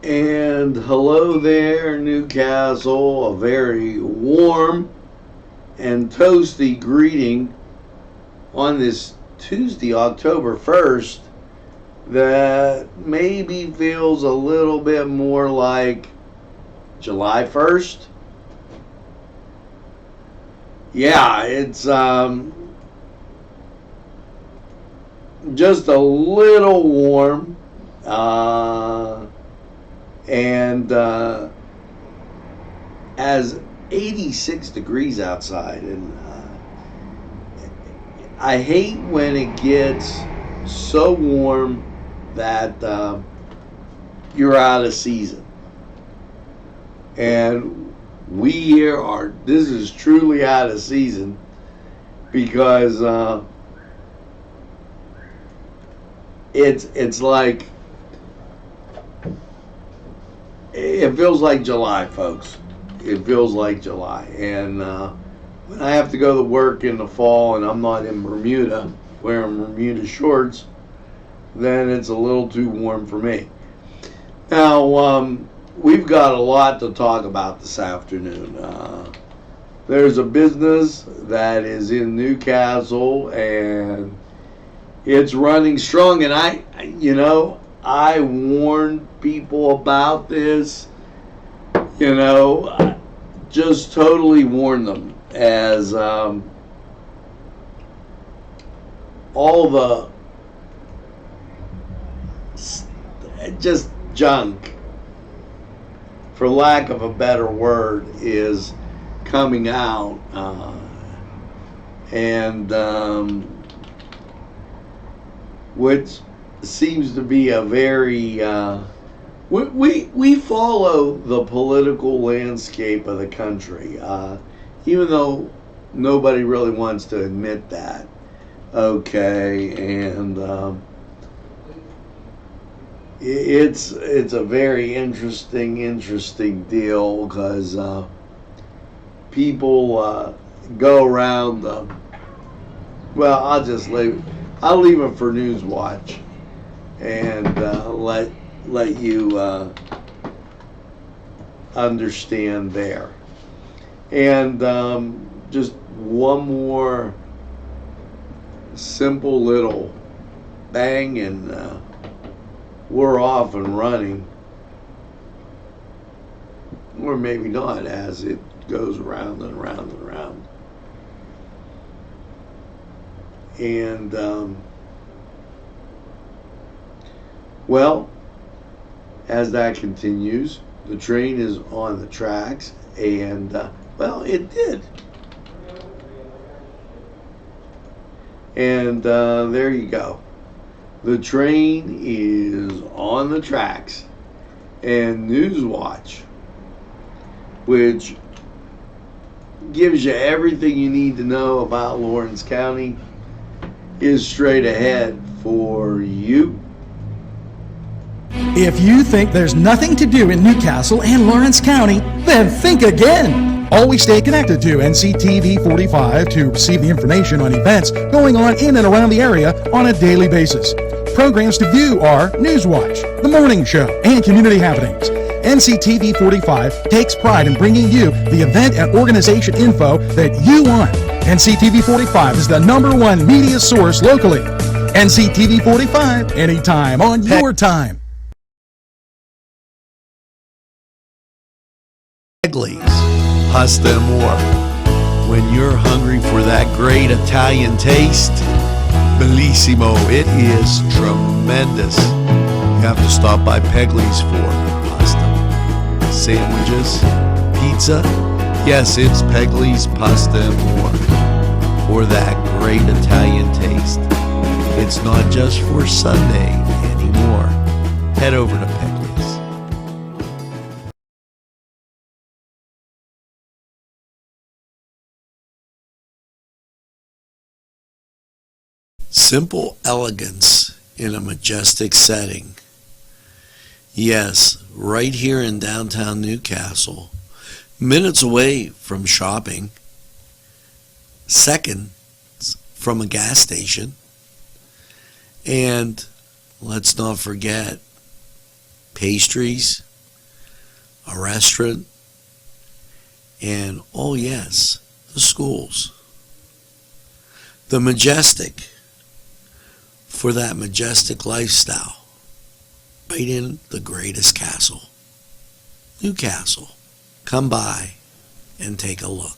And hello there, Newcastle. A very warm and toasty greeting on this Tuesday, October 1st, that maybe feels a little bit more like July 1st. Yeah, it's just a little warm. And as 86 degrees outside, and I hate when it gets so warm that you're out of season. And we here are, this is truly out of season because it's like, it feels like July, folks. It feels like July. And when I have to go to work in the fall and I'm not in Bermuda, wearing Bermuda shorts, then it's a little too warm for me. Now, we've got a lot to talk about this afternoon. There's a business that is in Newcastle and it's running strong. And I warned people about this, just totally warned them as all the just junk, for lack of a better word, is coming out. Which seems to be a very we follow the political landscape of the country, even though nobody really wants to admit that. Okay, and it's a very interesting deal because people go around. Well, I'll leave it for Newswatch and let you understand there. And just one more simple little bang, and we're off and running, or maybe not, as it goes around and around and around. And well, as that continues, the train is on the tracks, and well, it did. And there you go. The train is on the tracks, and Newswatch, which gives you everything you need to know about Lawrence County, is straight ahead for you. If you think there's nothing to do in Newcastle and Lawrence County, then think again. Always stay connected to Nctv45 to receive the information on events going on in and around the area on a daily basis. Programs to view are Newswatch, The Morning Show, and Community Happenings. Nctv45 takes pride in bringing you the event and organization info that you want. Nctv45 is the #1 media source locally. Nctv45, anytime on your time. Pegley's Pasta and More. When you're hungry for that great Italian taste, bellissimo, it is tremendous. You have to stop by Pegley's for pasta, sandwiches, pizza. Yes, it's Pegley's Pasta and More for that great Italian taste. It's not just for Sunday anymore. Head over to Pegley's. Simple elegance in a majestic setting. Yes, right here in downtown Newcastle, minutes away from shopping, seconds from a gas station, and let's not forget pastries, a restaurant, and, oh yes, the schools. The majestic, for that majestic lifestyle, right in the greatest castle, Newcastle. Come by and take a look.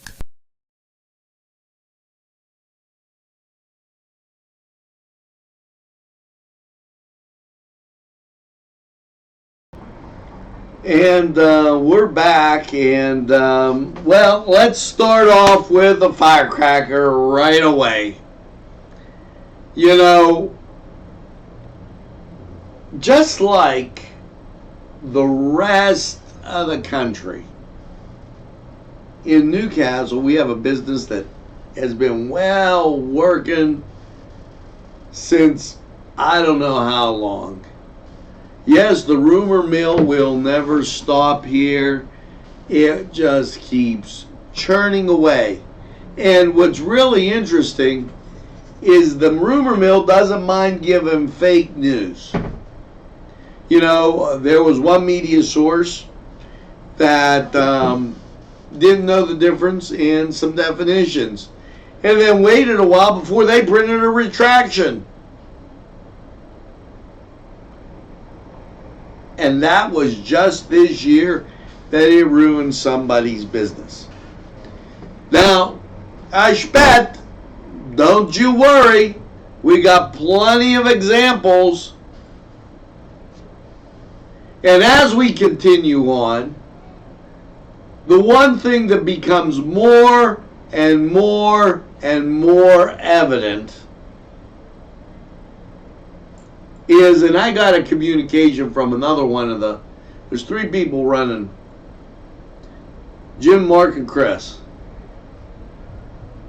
And we're back, and well, let's start off with a firecracker right away. You know, just like the rest of the country, in Newcastle, we have a business that has been working since I don't know how long. Yes, the rumor mill will never stop here. It just keeps churning away. And what's really interesting is the rumor mill doesn't mind giving fake news. You know, there was one media source that didn't know the difference in some definitions, and then waited a while before they printed a retraction. And that was just this year that it ruined somebody's business. Now, I bet, don't you worry, we got plenty of examples. And as we continue on, the one thing that becomes more and more and more evident is, and I got a communication from another one of there's three people running, Jim, Mark, and Chris.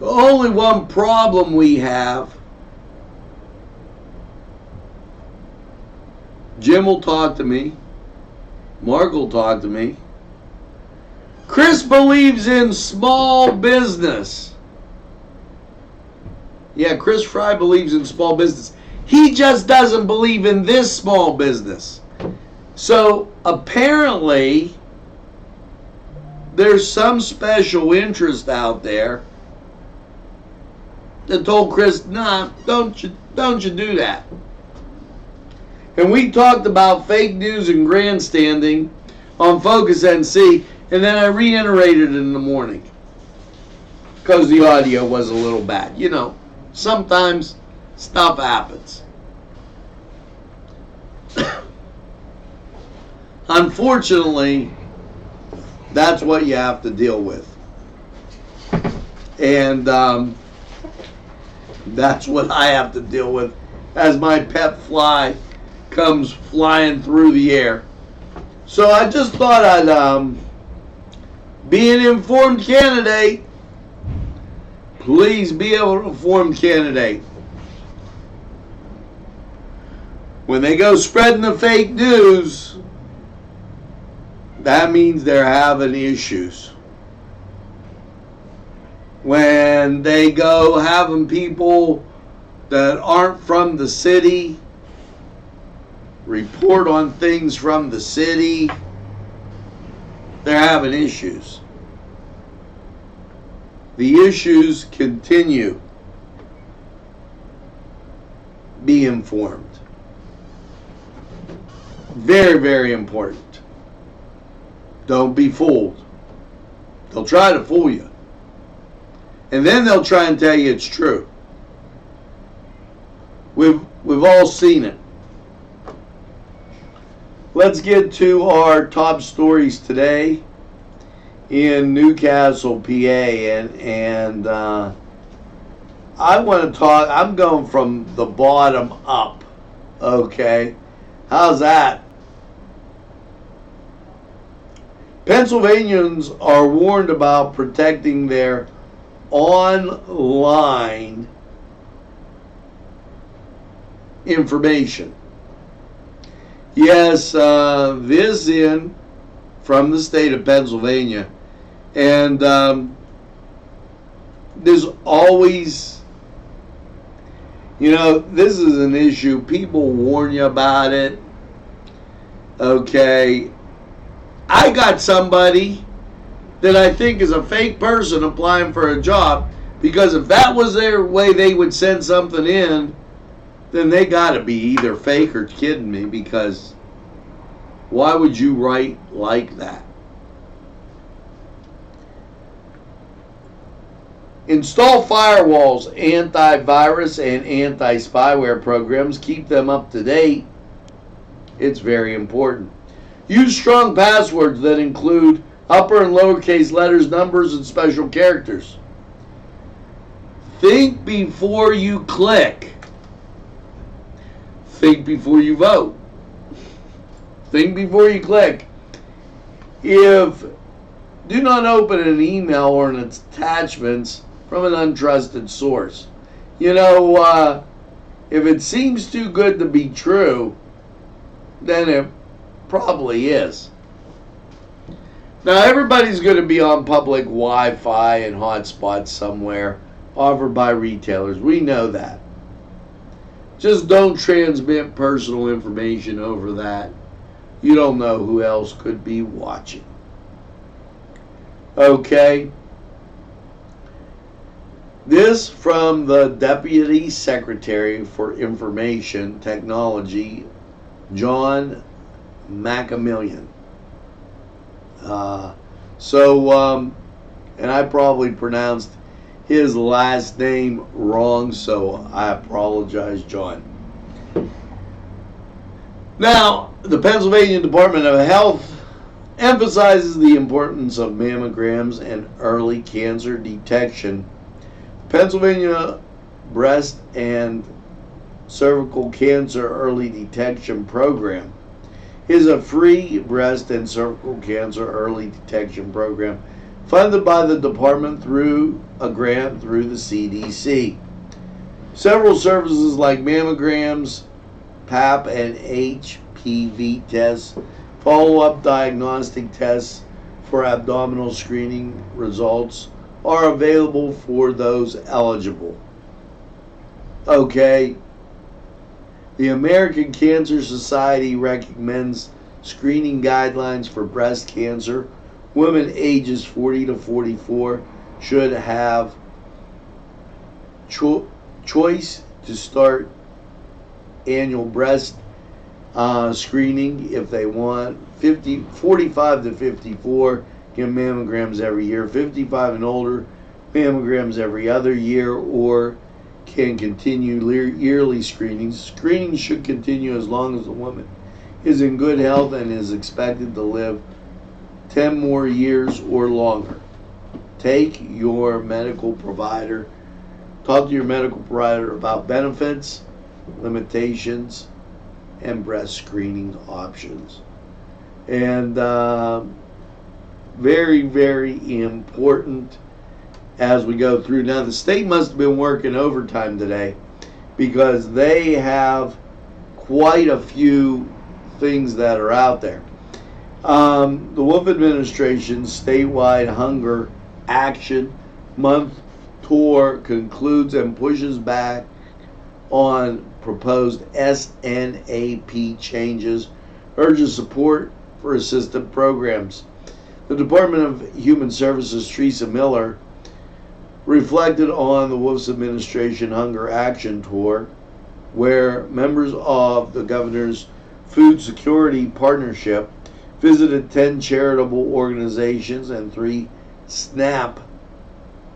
The only one problem we have, Jim will talk to me, Mark will talk to me, Chris believes in small business. Yeah, Chris Fry believes in small business. He just doesn't believe in this small business. So apparently, there's some special interest out there that told Chris, nah, don't you do that. And we talked about fake news and grandstanding on Focus NC, and then I reiterated it in the morning because the audio was a little bad. You know, sometimes stuff happens. Unfortunately, that's what you have to deal with. And that's what I have to deal with as my pet fly comes flying through the air. So I just thought I'd be an informed candidate. Please be an informed candidate. When they go spreading the fake news, that means they're having issues. When they go having people that aren't from the city report on things from the city, they're having issues. The issues continue. Be informed. Very, very important. Don't be fooled. They'll try to fool you. And then they'll try and tell you it's true. We've all seen it. Let's get to our top stories today in Newcastle, PA, and I want to talk. I'm going from the bottom up. Okay, how's that? Pennsylvanians are warned about protecting their online information. Yes, this in from the state of Pennsylvania, and there's always, you know, this is an issue. People warn you about it. Okay, I got somebody that I think is a fake person applying for a job, because if that was their way they would send something in, then they got to be either fake or kidding me, because why would you write like that? Install firewalls, antivirus, and anti-spyware programs. Keep them up to date. It's very important. Use strong passwords that include upper and lowercase letters, numbers, and special characters. Think before you click. Think before you vote. Think before you click. Do not open an email or an attachments from an untrusted source. If it seems too good to be true, then it probably is. Now, everybody's going to be on public Wi-Fi and hotspots somewhere offered by retailers. We know that. Just don't transmit personal information over that. You don't know who else could be watching. Okay? This from the Deputy Secretary for Information Technology, John Macmillan. And I probably pronounced his last name wrong, so I apologize, John. Now, the Pennsylvania Department of Health emphasizes the importance of mammograms and early cancer detection. Pennsylvania Breast and Cervical Cancer Early Detection Program is a free breast and cervical cancer early detection program funded by the department through a grant through the CDC. Several services like mammograms, Pap and HPV tests, follow-up diagnostic tests for abdominal screening results are available for those eligible. Okay. The American Cancer Society recommends screening guidelines for breast cancer. Women ages 40 to 44 should have choice to start annual breast screening if they want. 45 to 54 get mammograms every year. 55 and older, mammograms every other year, or can continue yearly screenings. Screenings should continue as long as the woman is in good health and is expected to live 10 more years or longer. Talk to your medical provider about benefits, limitations, and breast screening options. And very, very important as we go through. Now, the state must have been working overtime today because they have quite a few things that are out there. The Wolf Administration's statewide Hunger Action Month tour concludes and pushes back on proposed SNAP changes, urges support for assistance programs. The Department of Human Services, Teresa Miller, reflected on the Wolf's Administration Hunger Action Tour, where members of the Governor's Food Security Partnership visited 10 charitable organizations and 3 SNAP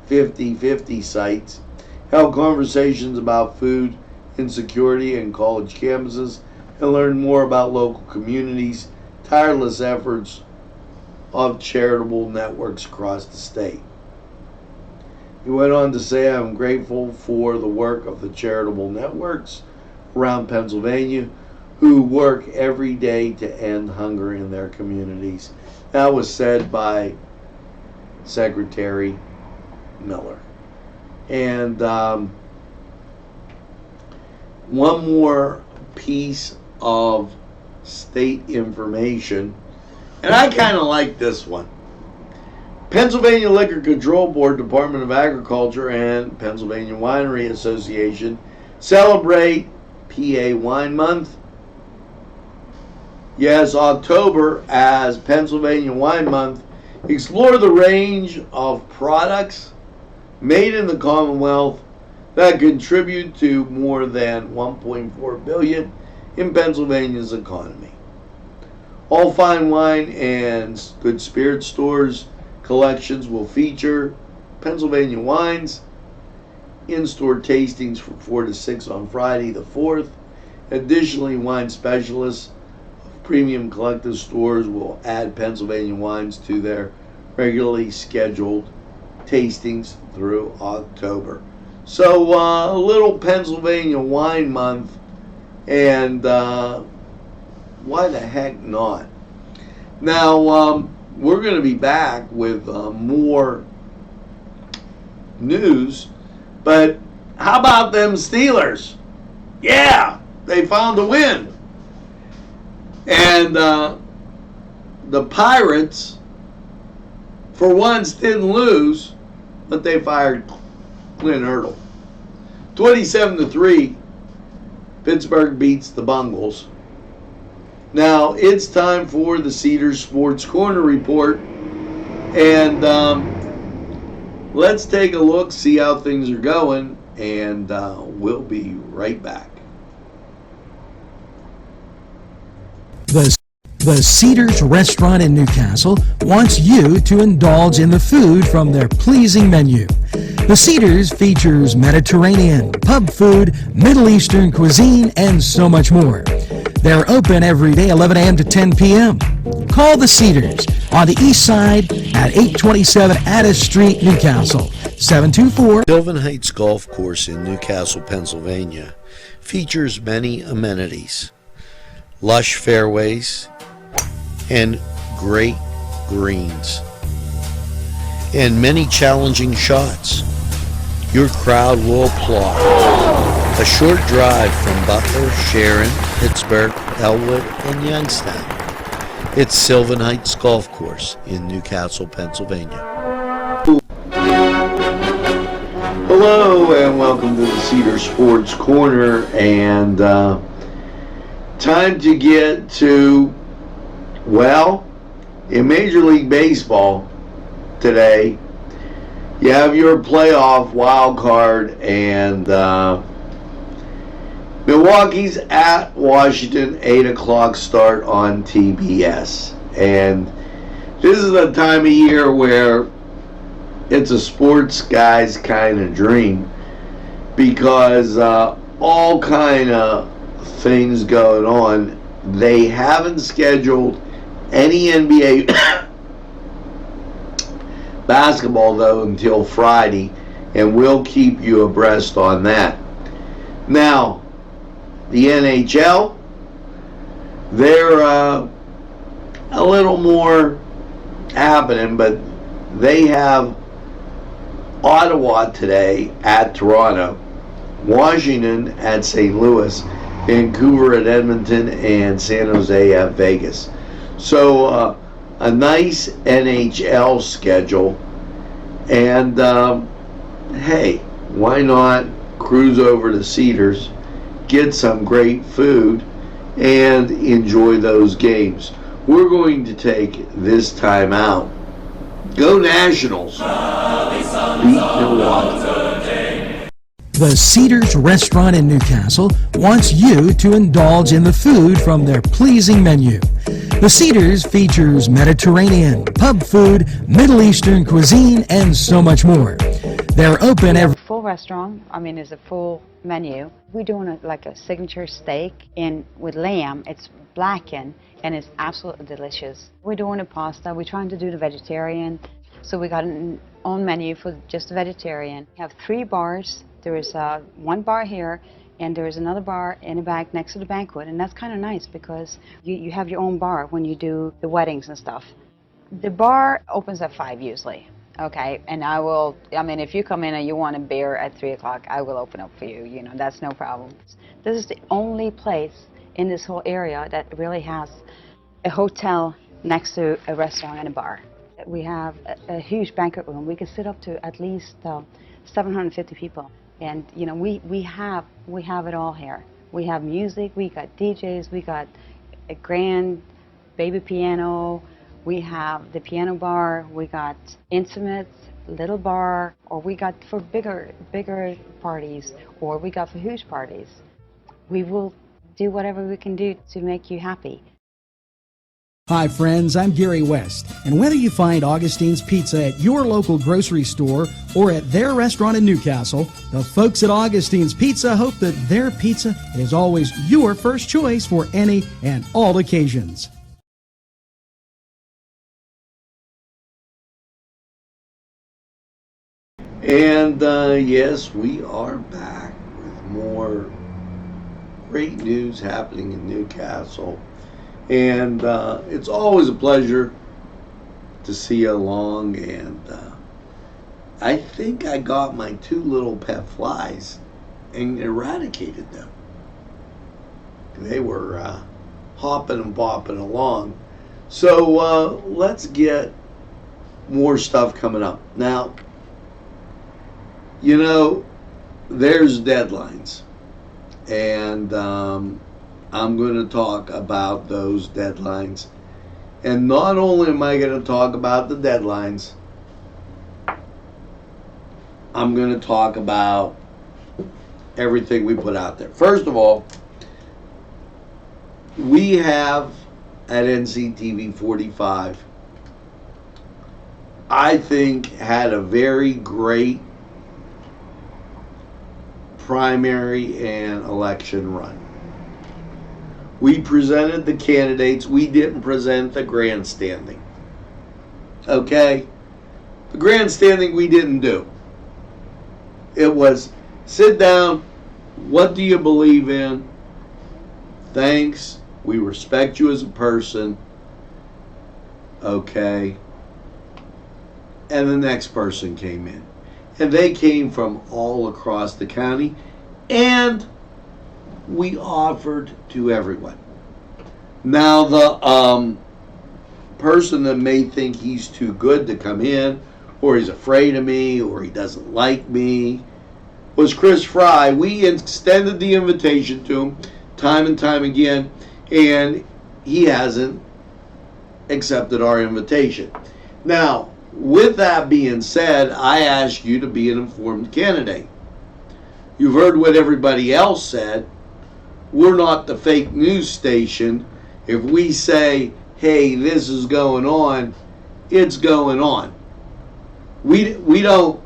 50/50 sites, held conversations about food insecurity in college campuses, and learned more about local communities' tireless efforts of charitable networks across the state. He went on to say, "I'm grateful for the work of the charitable networks around Pennsylvania who work every day to end hunger in their communities." That was said by Secretary Miller. And one more piece of state information, and I kind of like this one. Pennsylvania Liquor Control Board, Department of Agriculture, and Pennsylvania Winery Association celebrate PA Wine Month Yes, October as Pennsylvania Wine Month. Explore the range of products made in the Commonwealth that contribute to more than $1.4 billion in Pennsylvania's economy. All fine wine and good spirit stores collections will feature Pennsylvania wines, in-store tastings from 4 to 6 on Friday the 4th. Additionally, wine specialists of premium collective stores will add Pennsylvania wines to their regularly scheduled tastings through October. So a little Pennsylvania Wine Month, and why the heck not? Now, we're going to be back with more news, but how about them Steelers? Yeah, they found a win. And the Pirates, for once, didn't lose, but they fired Clint Hurdle. 27-3, Pittsburgh beats the Bungles. Now, it's time for the Cedars Sports Corner Report. And let's take a look, see how things are going, and we'll be right back. The Cedars Restaurant in Newcastle wants you to indulge in the food from their pleasing menu. The Cedars features Mediterranean, pub food, Middle Eastern cuisine, and so much more. They're open every day, 11 a.m. to 10 p.m. Call the Cedars on the east side at 827 Addis Street, Newcastle, 724. Sylvan Heights Golf Course in Newcastle, Pennsylvania features many amenities, lush fairways, and great greens, and many challenging shots. Your crowd will applaud. A short drive from Butler, Sharon, Pittsburgh, Elwood, and Youngstown. It's Sylvan Heights Golf Course in Newcastle, Pennsylvania. Hello and welcome to the Cedar Sports Corner, and time to get to, well, in Major League Baseball today, you have your playoff wild card, and Milwaukee's at Washington, 8 o'clock start on TBS. And this is the time of year where it's a sports guy's kind of dream, because all kind of things going on. They haven't scheduled any NBA basketball though until Friday, and we'll keep you abreast on that. Now, the NHL, they're a little more happening, but they have Ottawa today at Toronto, Washington at St. Louis, Vancouver at Edmonton, and San Jose at Vegas. So a nice NHL schedule, and hey, why not cruise over to Cedars, get some great food, and enjoy those games. We're going to take this time out. Go Nationals! Beat Milwaukee. The Cedars Restaurant in Newcastle wants you to indulge in the food from their pleasing menu. The Cedars features Mediterranean, pub food, Middle Eastern cuisine, and so much more. They're open every... Full restaurant, it's a full menu. We're doing like a signature steak with lamb. It's blackened and it's absolutely delicious. We're doing a pasta. We're trying to do the vegetarian. So we got an own menu for just the vegetarian. We have 3 bars. There is one bar here, and there is another bar in the back next to the banquet, and that's kind of nice because you have your own bar when you do the weddings and stuff. The bar opens at 5 usually, okay? And if you come in and you want a beer at 3 o'clock, I will open up for you, that's no problem. This is the only place in this whole area that really has a hotel next to a restaurant and a bar. We have a huge banquet room. We can sit up to at least 750 people. And we have it all here. We have music, we got DJs, we got a grand baby piano. We have the piano bar. We got intimates, little bar, or we got for bigger parties, or we got for huge parties. We will do whatever we can do to make you happy. Hi friends, I'm Gary West, and whether you find Augustine's Pizza at your local grocery store or at their restaurant in Newcastle, the folks at Augustine's Pizza hope that their pizza is always your first choice for any and all occasions. And yes, we are back with more great news happening in Newcastle. And it's always a pleasure to see you along. And I think I got my 2 little pet flies and eradicated them. They were hopping and bopping along. So let's get more stuff coming up. Now, you know, there's deadlines. And I'm going to talk about those deadlines. And not only am I going to talk about the deadlines, I'm going to talk about everything we put out there. First of all, we have at Nctv45, I think, had a very great primary and election run. We presented the candidates. We didn't present the grandstanding. Okay? The grandstanding we didn't do. It was sit down. What do you believe in? Thanks. We respect you as a person. Okay? And the next person came in. And they came from all across the county. And we offered to everyone. Now the person that may think he's too good to come in, or he's afraid of me, or he doesn't like me, was Chris Fry. We extended the invitation to him time and time again, and he hasn't accepted our invitation. Now, with that being said, I ask you to be an informed candidate. You've heard what everybody else said. We're not the fake news station. If we say, hey, this is going on, it's going on. We don't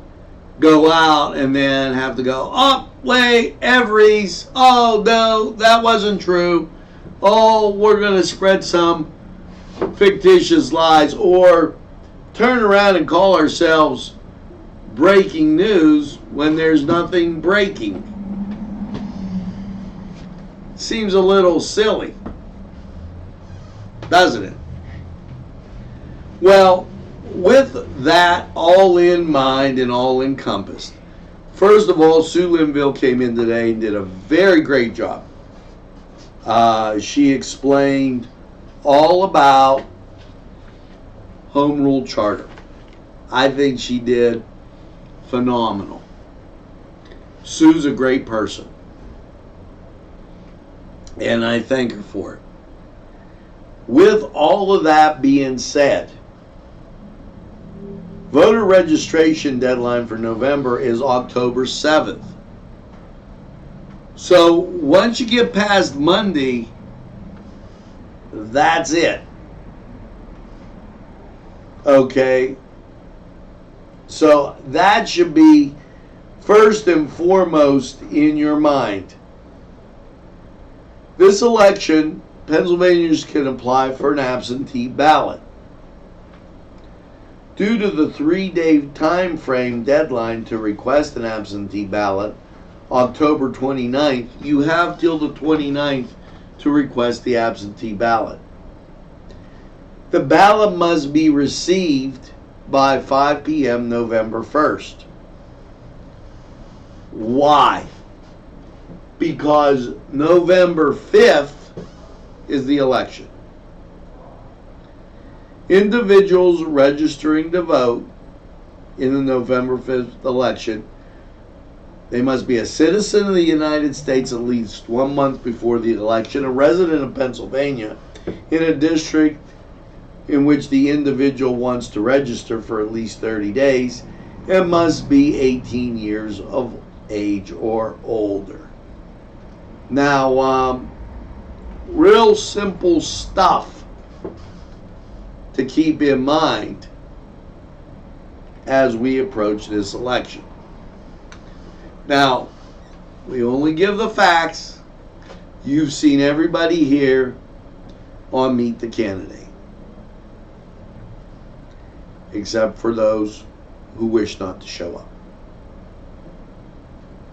go out and then have to go, oh, wait, Everys, oh, no, that wasn't true. Oh, we're going to spread some fictitious lies, or turn around and call ourselves breaking news when there's nothing breaking. Seems a little silly, doesn't it? Well, with that all in mind and all encompassed, first of all, Sue Linville came in today and did a very great job. She explained all about Home Rule Charter. I think she did phenomenal. Sue's a great person, and I thank her for it. With all of that being said, voter registration deadline for November is October 7th. So once you get past Monday, that's it. Okay? So that should be first and foremost in your mind. This election, Pennsylvanians can apply for an absentee ballot. Due to the 3-day time frame deadline to request an absentee ballot, October 29th, you have till the 29th to request the absentee ballot. The ballot must be received by 5 p.m. November 1st. Why? Because November 5th is the election. Individuals registering to vote in the November 5th election, they must be a citizen of the United States at least 1 month before the election, a resident of Pennsylvania, in a district in which the individual wants to register for at least 30 days and must be 18 years of age or older. Now, real simple stuff to keep in mind as we approach this election. Now, we only give the facts. You've seen everybody here on Meet the Candidate, except for those who wish not to show up.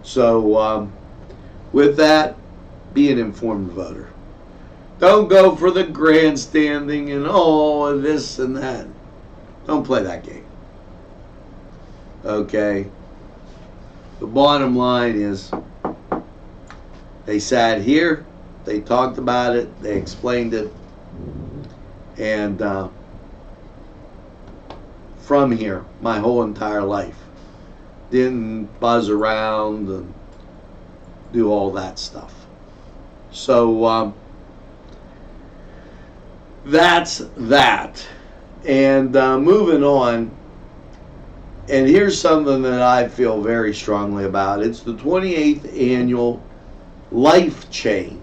So, with that, be an informed voter. Don't go for the grandstanding and all this and that. Don't play that game. Okay? The bottom line is, they sat here, they talked about it, they explained it, and from here, my whole entire life, didn't buzz around and do all that stuff. So that's that. And moving on, and here's something that I feel very strongly about. It's the 28th annual Life Chain,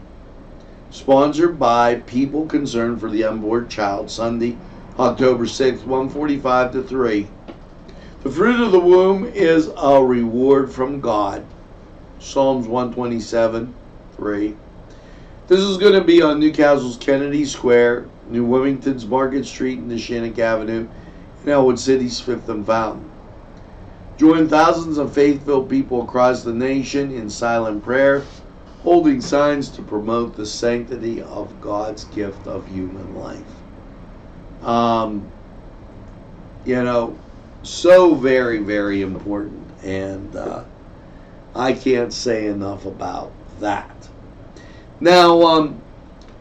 sponsored by People Concerned for the Unborn Child, Sunday, October 6th, 1:45 to 3. The fruit of the womb is a reward from God. Psalms 127:3. This is going to be on Newcastle's Kennedy Square, New Wilmington's Market Street, and Neshannock Avenue, and Elwood City's Fifth and Fountain. Join thousands of faith-filled people across the nation in silent prayer, holding signs to promote the sanctity of God's gift of human life. So very, very important, and I can't say enough about that. Now,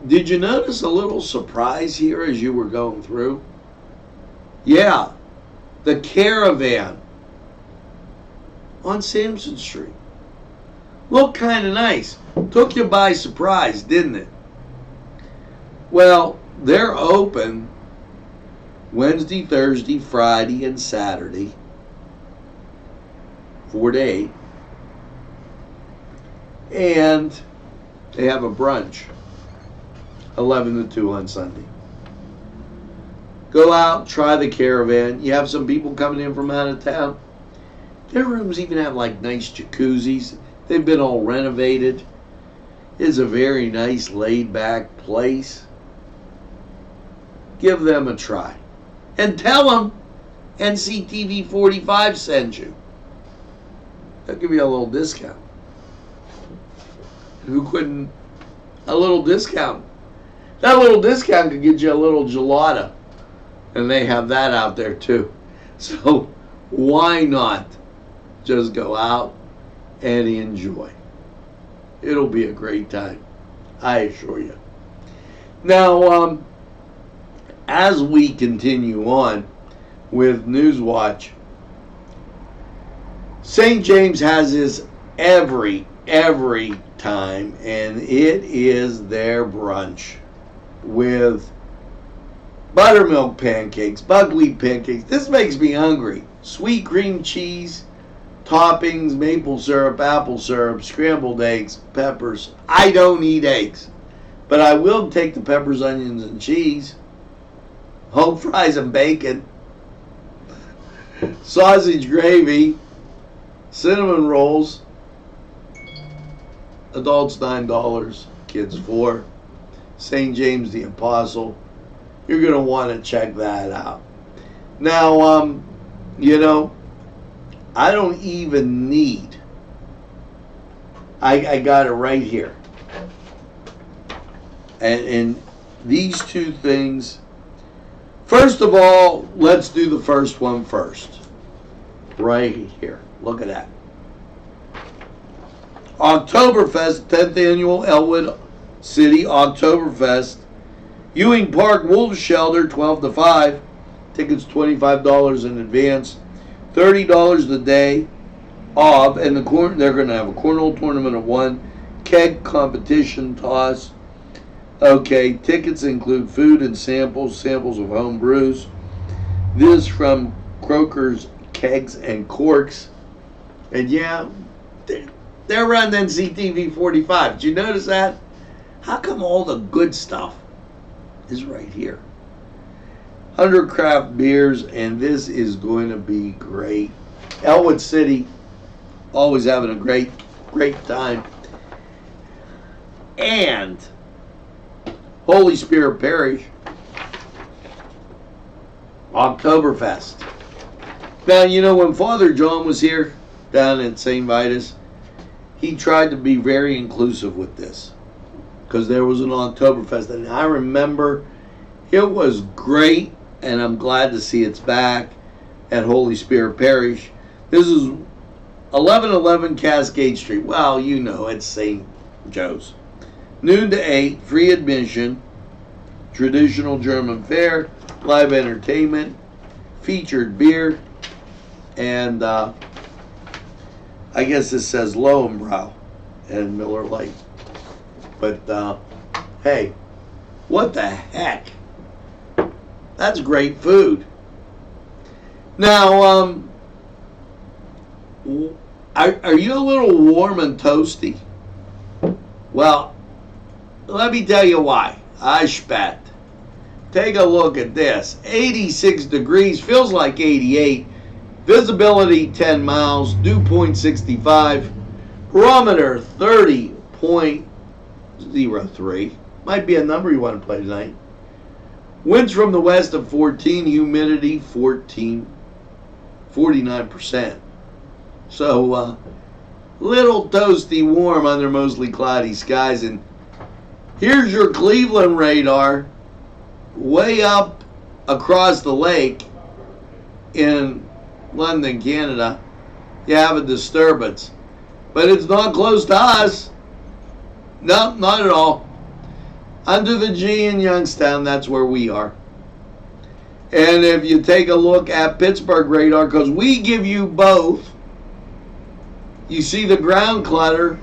did you notice a little surprise here as you were going through? Yeah, the caravan on Sampson Street. Looked kind of nice. Took you by surprise, didn't it? Well, they're open Wednesday, Thursday, Friday, and Saturday, 4 to 8. And they have a brunch, 11 to 2 on Sunday. Go out, try the caravan. You have some people coming in from out of town. Their rooms even have like nice jacuzzis. They've been all renovated. It's a very nice laid-back place. Give them a try. And tell them Nctv45 sent you. They'll give you a little discount. Who couldn't? A little discount. That little discount could get you a little gelada. And they have that out there too. So why not just go out and enjoy? It'll be a great time, I assure you. Now, as we continue on with Newswatch, St. James has this every time, and it is their brunch with buttermilk pancakes, buckwheat pancakes. This makes me hungry. Sweet cream cheese, toppings, maple syrup, apple syrup, scrambled eggs, peppers. I don't eat eggs, but I will take the peppers, onions, and cheese. Home fries and bacon, sausage gravy, cinnamon rolls. Adults $9, kids $4. St. James the Apostle. You're going to want to check that out. Now, I don't even need, I got it right here. And these two things, first of all, let's do the first one first. Right here. Look at that. Oktoberfest, 10th annual Elwood City Oktoberfest. Ewing Park Wolf Shelter, 12 to 5. Tickets $25 in advance. $30 the day of. And they're going to have a cornhole tournament at 1. Keg competition toss. Okay, tickets include food and samples of home brews. This from Croker's Kegs and Corks. And yeah, they're around Nctv45. Did you notice that? How come all the good stuff is right here? 100 craft beers, and this is going to be great. Elwood City, always having a great time. And Holy Spirit Parish, Oktoberfest. Now, you know, when Father John was here down at St. Vitus, he tried to be very inclusive with this because there was an Oktoberfest. And I remember it was great, and I'm glad to see it's back at Holy Spirit Parish. This is 1111 Cascade Street. Well, you know, it's St. Joe's. Noon to 8, free admission, traditional German fare, live entertainment, featured beer, and I guess this says Lowenbrow and Miller Lite. But hey, what the heck? That's great food. Now, are you a little warm and toasty? Well, let me tell you why. I spät. Take a look at this. 86 degrees, feels like 88. Visibility 10 miles, dew point 65. Barometer 30.03. Might be a number you want to play tonight. Winds from the west of 14, humidity 49%. So, little toasty warm under mostly cloudy skies. And here's your Cleveland radar, way up across the lake in London, Canada. You have a disturbance, but it's not close to us. No, not at all. Under the G in Youngstown, that's where we are. And if you take a look at Pittsburgh radar, because we give you both, you see the ground clutter,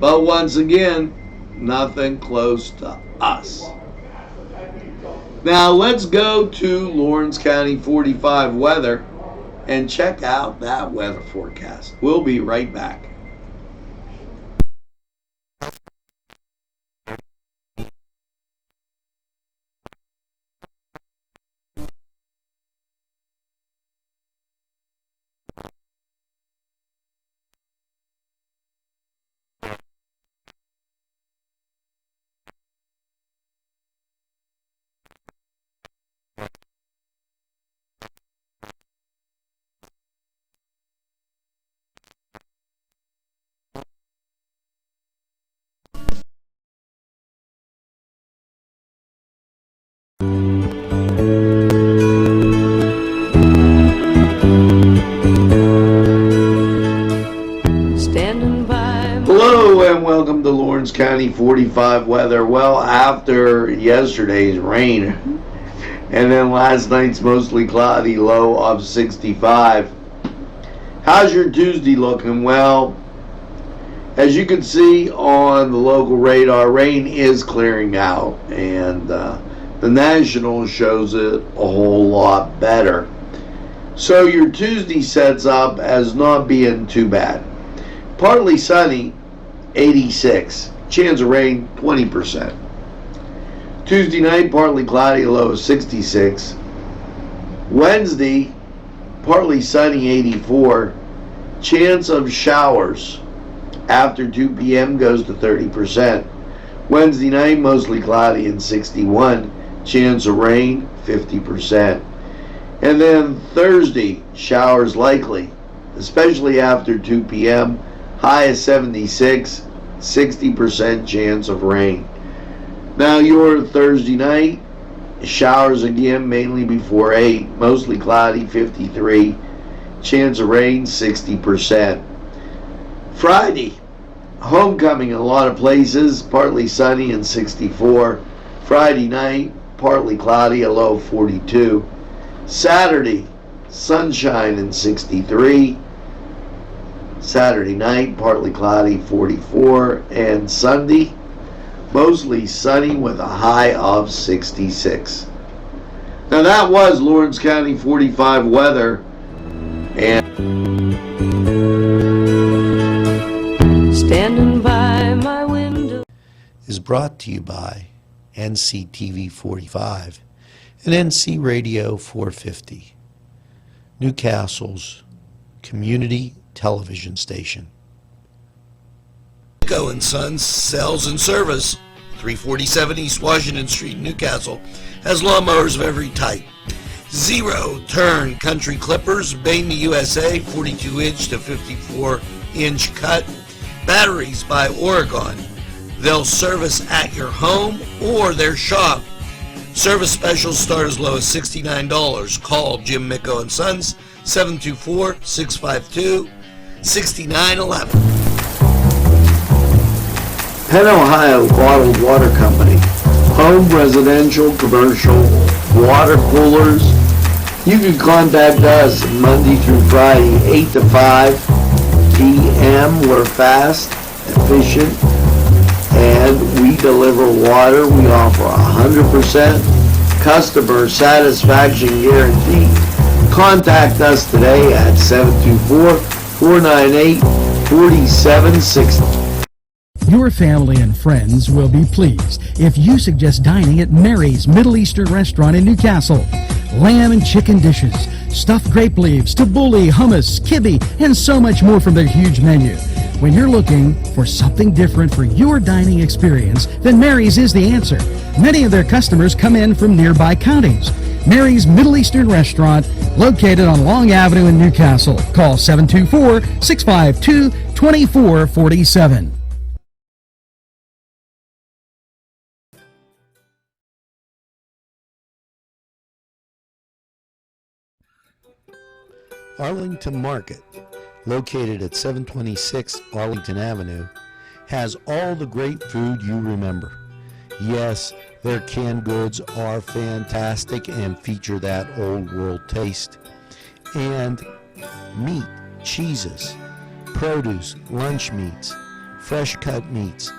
but once again, nothing close to us. Now let's go to Lawrence County 45 weather and check out that weather forecast. We'll be right back. Hello and welcome to Lawrence County 45 weather. Well, after yesterday's rain and then last night's mostly cloudy, low of 65. How's your Tuesday looking? Well, as you can see on the local radar, rain is clearing out, and the national shows it a whole lot better. So your Tuesday sets up as not being too bad. Partly sunny, 86. Chance of rain, 20%. Tuesday night, partly cloudy, a low of 66. Wednesday, partly sunny, 84. Chance of showers after 2 p.m. goes to 30%. Wednesday night, mostly cloudy and 61. Chance of rain, 50%. And then Thursday, showers likely, especially after 2 p.m. High is 76, 60% chance of rain. Now your Thursday night, showers again, mainly before 8, mostly cloudy, 53, chance of rain, 60%. Friday, homecoming in a lot of places, partly sunny and 64. Friday night, partly cloudy, a low of 42. Saturday, sunshine and 63. Saturday night, partly cloudy, 44. And Sunday, mostly sunny with a high of 66. Now that was Lawrence County 45 weather, and Standing by my window is brought to you by Nctv45 and NC Radio 450, Newcastle's community television station. Go & Sons Sales and Service, 347 East Washington Street, Newcastle, has lawnmowers of every type. Zero-turn country clippers, made in the USA, 42-inch to 54-inch cut. Batteries by Oregon. They'll service at your home or their shop. Service specials start as low as $69. Call Jim Micco & Sons, 724-652-6911. Penn, Ohio Bottled Water Company. Home, residential, commercial, water coolers. You can contact us Monday through Friday, 8 to 5 p.m. We're fast, efficient, and we deliver water. We offer 100% customer satisfaction guarantee. Contact us today at 724-498-4760. Your family and friends will be pleased if you suggest dining at Mary's Middle Eastern Restaurant in Newcastle. Lamb and chicken dishes, stuffed grape leaves, tabbouleh, hummus, kibbe, and so much more from their huge menu. When you're looking for something different for your dining experience, then Mary's is the answer. Many of their customers come in from nearby counties. Mary's Middle Eastern Restaurant, located on Long Avenue in Newcastle. Call 724-652-2447. Arlington Market, located at 726 Arlington Avenue, has all the great food you remember. Yes, their canned goods are fantastic and feature that old world taste. And meat, cheeses, produce, lunch meats, fresh cut meats,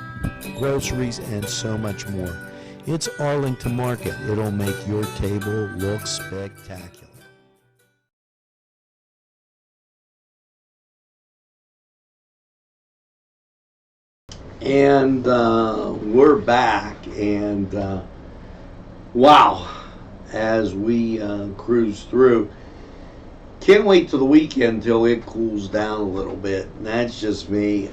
groceries, and so much more. It's Arlington Market. It'll make your table look spectacular. And we're back, and wow, as we cruise through, can't wait till the weekend till it cools down a little bit. And that's just me.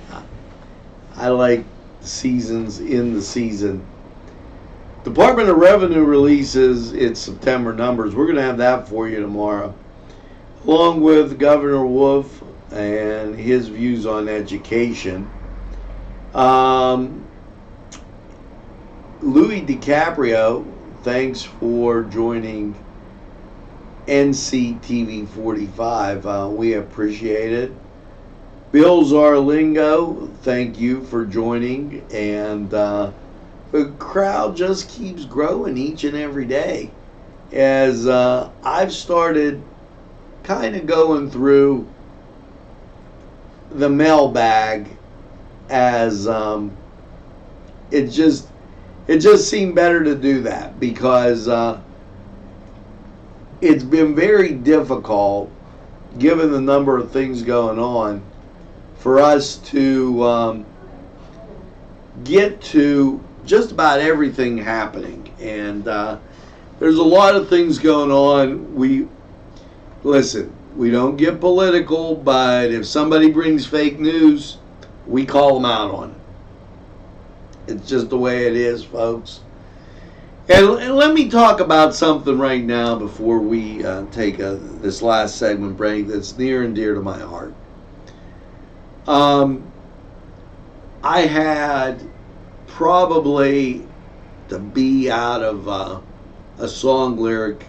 I like the seasons in the season. Department of Revenue releases its September numbers. We're going to have that for you tomorrow, along with Governor Wolf and his views on education. Louis DiCaprio, thanks for joining Nctv45. We appreciate it. Bill Zarlingo, thank you for joining. And the crowd just keeps growing each and every day as I've started kind of going through the mailbag, as it just seemed better to do that, because it's been very difficult, given the number of things going on, for us to get to just about everything happening. And there's a lot of things going on. We don't get political, but if somebody brings fake news, we call them out on it. It's just the way it is, folks. And let me talk about something right now before we take this last segment break that's near and dear to my heart. I had probably, to be out of a song lyric,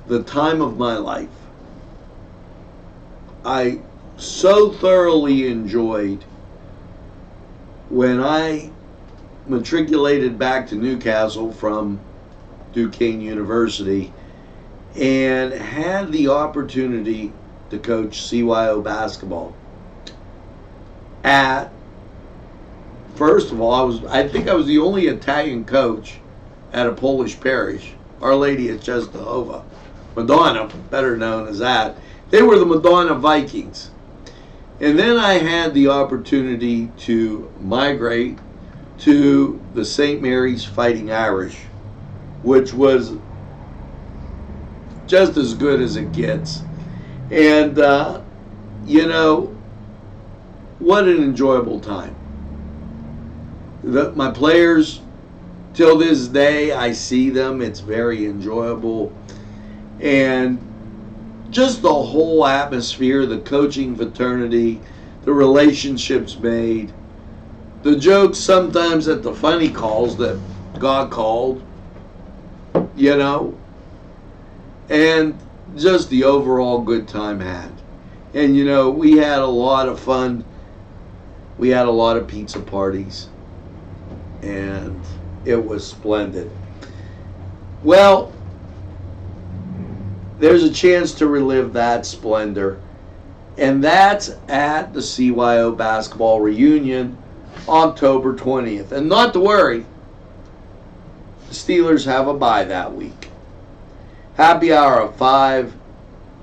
the time of my life. I so thoroughly enjoyed when I matriculated back to Newcastle from Duquesne University and had the opportunity to coach CYO basketball at first of all, I think I was the only Italian coach at a Polish parish, Our Lady of Czestochowa. Madonna, better known as that. They were the Madonna Vikings. And then I had the opportunity to migrate to the St. Mary's Fighting Irish, which was just as good as it gets. And, you know, what an enjoyable time. My players, till this day, I see them. It's very enjoyable. And just the whole atmosphere, the coaching fraternity, the relationships made, the jokes sometimes at the funny calls that God called, you know, and just the overall good time had. And, you know, we had a lot of fun. We had a lot of pizza parties, and it was splendid. Well, there's a chance to relive that splendor, and that's at the CYO basketball reunion, October 20th. And not to worry, the Steelers have a bye that week. Happy hour at 5,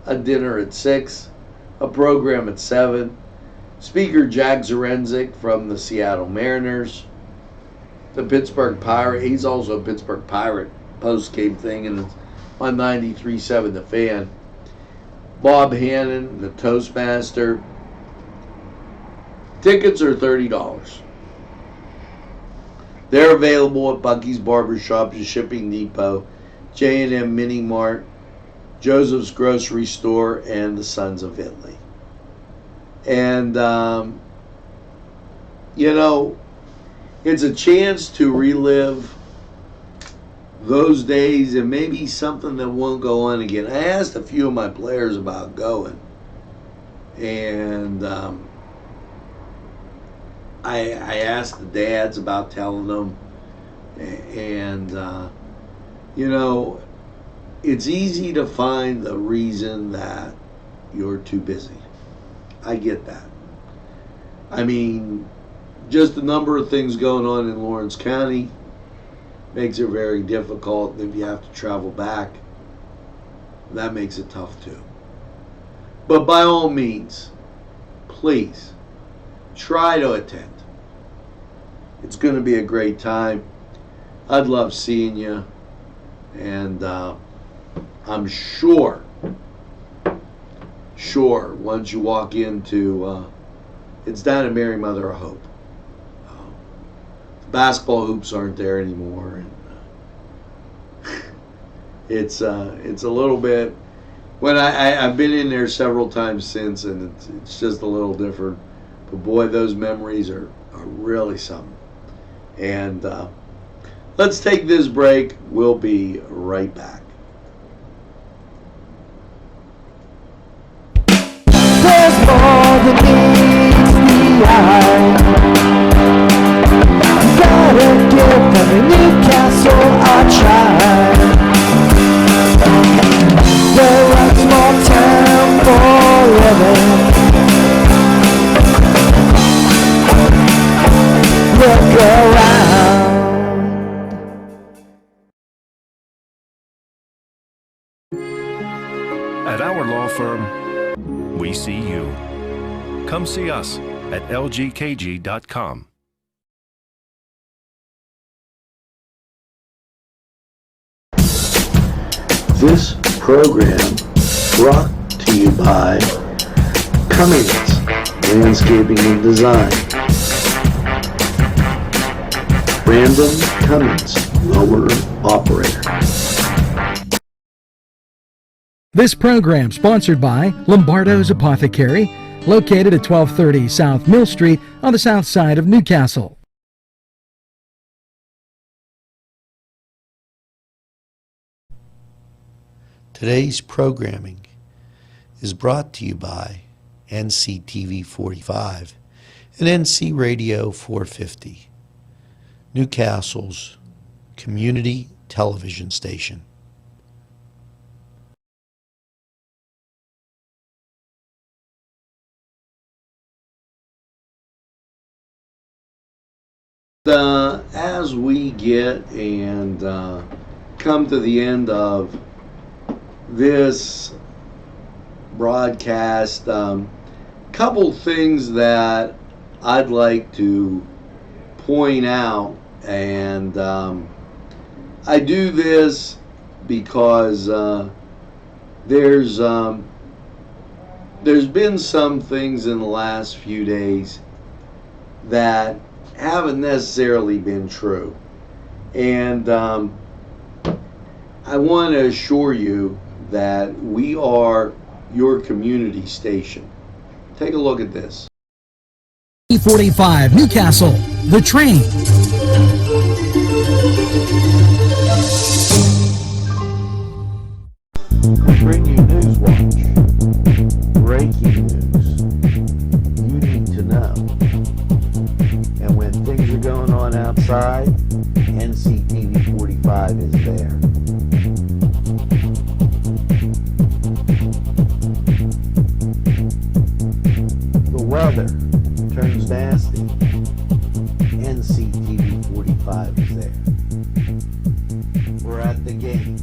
a dinner at 6, a program at 7. Speaker Jack Zarenzik from the Seattle Mariners, the Pittsburgh Pirate. He's also a Pittsburgh Pirate post-game thing, and it's on 93.7 The Fan. Bob Hannon, the Toastmaster. Tickets are $30. They're available at Bucky's Barbershop, the Shipping Depot, J&M Mini Mart, Joseph's Grocery Store, and the Sons of Italy. And, you know, it's a chance to relive those days, and maybe something that won't go on again. I asked a few of my players about going, and I asked the dads about telling them, and you know, it's easy to find the reason that you're too busy. I get that. I mean, just the number of things going on in Lawrence County makes it very difficult. If you have to travel back, that makes it tough too. But by all means, please try to attend. It's going to be a great time. I'd love seeing you, and I'm sure once you walk into it's down at Mary Mother of Hope. The basketball hoops aren't there anymore, and it's a little bit. When I've been in there several times since, and it's just a little different. But boy, those memories are really something. And let's take this break. We'll be right back. There's more than meets the eye. Gotta give them Newcastle a try. They're a small town for living. Look around. At our law firm, we see you. Come see us at lgkg.com. This program brought to you by Cummings Landscaping and Design. Brandon Cummings, Lower Operator. This program sponsored by Lombardo's Apothecary, located at 1230 South Mill Street on the south side of Newcastle. Today's programming is brought to you by Nctv45 and NC Radio 450, Newcastle's community television station. As we get and come to the end of this broadcast, couple things that I'd like to point out, and I do this because there's been some things in the last few days that haven't necessarily been true, and I want to assure you that we are your community station. Take a look at this. Nctv45 Newcastle, The Train. Bring you Newswatch. Breaking news. You need to know. And when things are going on outside, Nctv45 is there. The weather turns nasty. Nctv45 is there. We're at the game.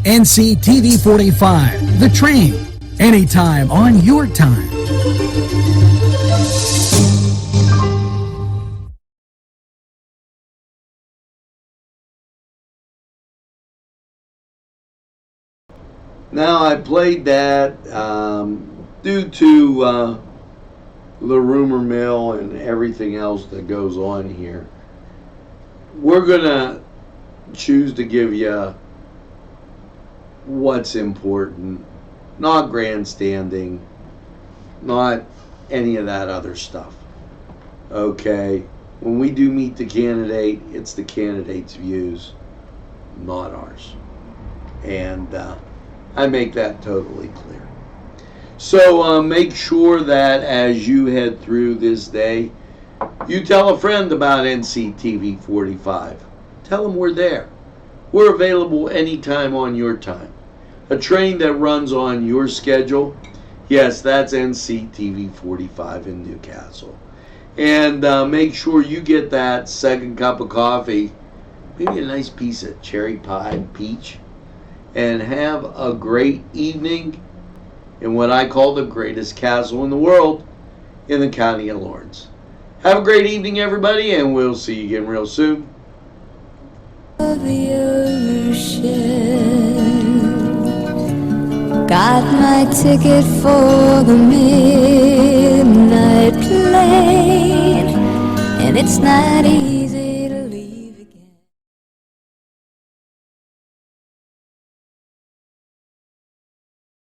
Nctv45, The Train. Anytime on your time. Now, I played that due to the rumor mill and everything else that goes on here. We're going to choose to give you what's important, not grandstanding, not any of that other stuff. Okay? When we do meet the candidate, it's the candidate's views, not ours. And I make that totally clear. So make sure that as you head through this day, you tell a friend about Nctv45. Tell them we're there. We're available anytime on your time. A train that runs on your schedule, yes, that's Nctv45 in Newcastle. And make sure you get that second cup of coffee, maybe a nice piece of cherry pie and peach, and have a great evening in what I call the greatest castle in the world in the county of Lawrence. Have a great evening, everybody, and we'll see you again real soon. Of the ocean, got my ticket for the midnight plane, and it's not easy.